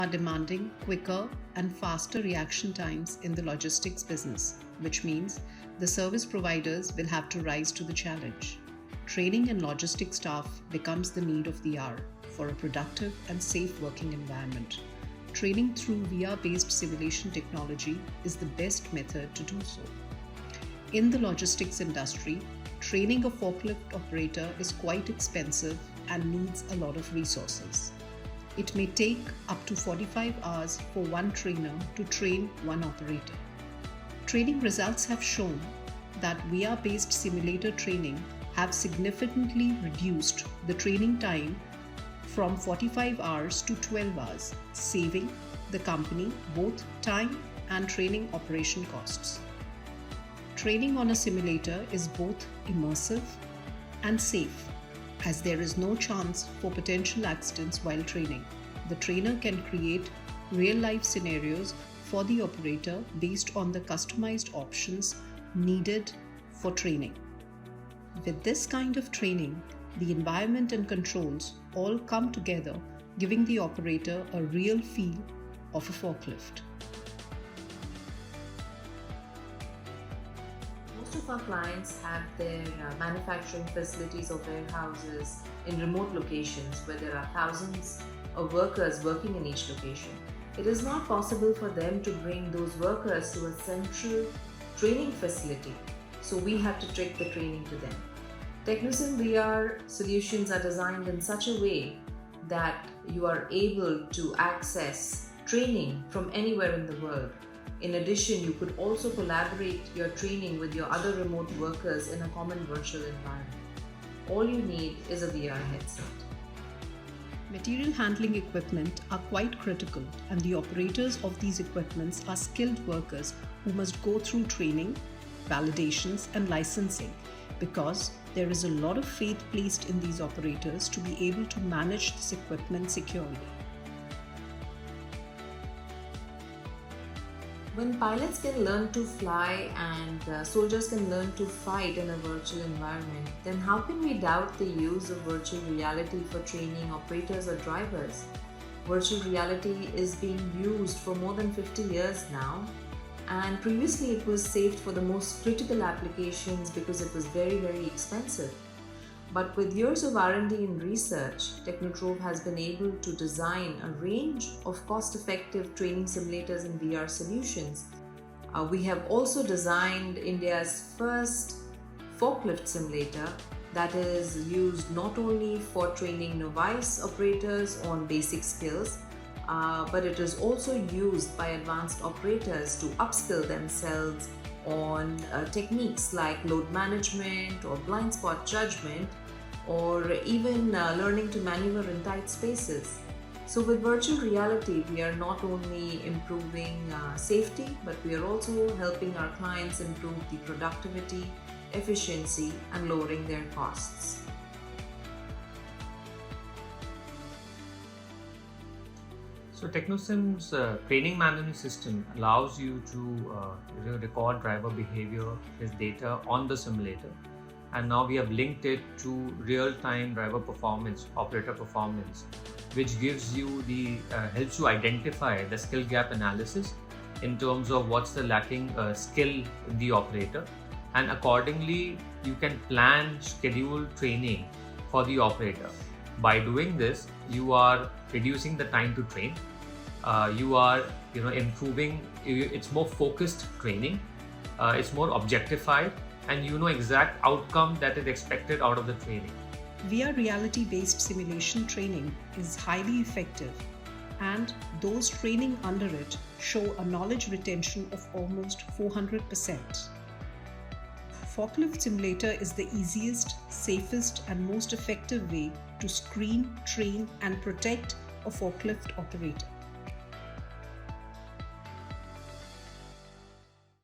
are demanding quicker and faster reaction times in the logistics business, which means the service providers will have to rise to the challenge. Training and logistics staff becomes the need of the hour for a productive and safe working environment. Training through VR-based simulation technology is the best method to do so. In the logistics industry, training a forklift operator is quite expensive and needs a lot of resources. It may take up to 45 hours for one trainer to train one operator. Training results have shown that VR-based simulator training have significantly reduced the training time from 45 hours to 12 hours, saving the company both time and training operation costs. Training on a simulator is both immersive and safe, as there is no chance for potential accidents while training. The trainer can create real-life scenarios for the operator based on the customized options needed for training. With this kind of training, the environment and controls all come together, giving the operator a real feel of a forklift. Most of our clients have their manufacturing facilities or warehouses in remote locations where there are thousands of workers working in each location. It is not possible for them to bring those workers to a central training facility, so we have to take the training to them. Technosim VR solutions are designed in such a way that you are able to access training from anywhere in the world. In addition, you could also collaborate your training with your other remote workers in a common virtual environment. All you need is a VR headset. Material handling equipment are quite critical, and the operators of these equipments are skilled workers who must go through training, validations, and licensing, because there is a lot of faith placed in these operators to be able to manage this equipment securely. When pilots can learn to fly and soldiers can learn to fight in a virtual environment, then how can we doubt the use of virtual reality for training operators or drivers? Virtual reality is being used for more than 50 years now, and previously it was saved for the most critical applications because it was very expensive. But with years of R&D and research, Tecknotrove has been able to design a range of cost-effective training simulators and VR solutions. We have also designed India's first forklift simulator that is used not only for training novice operators on basic skills, but it is also used by advanced operators to upskill themselves on techniques like load management or blind spot judgment, or even learning to maneuver in tight spaces. So with virtual reality, we are not only improving safety, but we are also helping our clients improve the productivity, efficiency, and lowering their costs. So Technosim's training management system allows you to record driver behavior, his data on the simulator, and now we have linked it to real-time driver performance, operator performance, which gives you helps you identify the skill gap analysis in terms of what's the lacking skill in the operator, and accordingly you can plan scheduled training for the operator. By doing this, you are reducing the time to train. You are improving. It's more focused training. It's more objectified, and you know exact outcome that is expected out of the training. VR reality-based simulation training is highly effective, and those training under it show a knowledge retention of almost 400%. Forklift simulator is the easiest, safest, and most effective way to screen, train, and protect a forklift operator.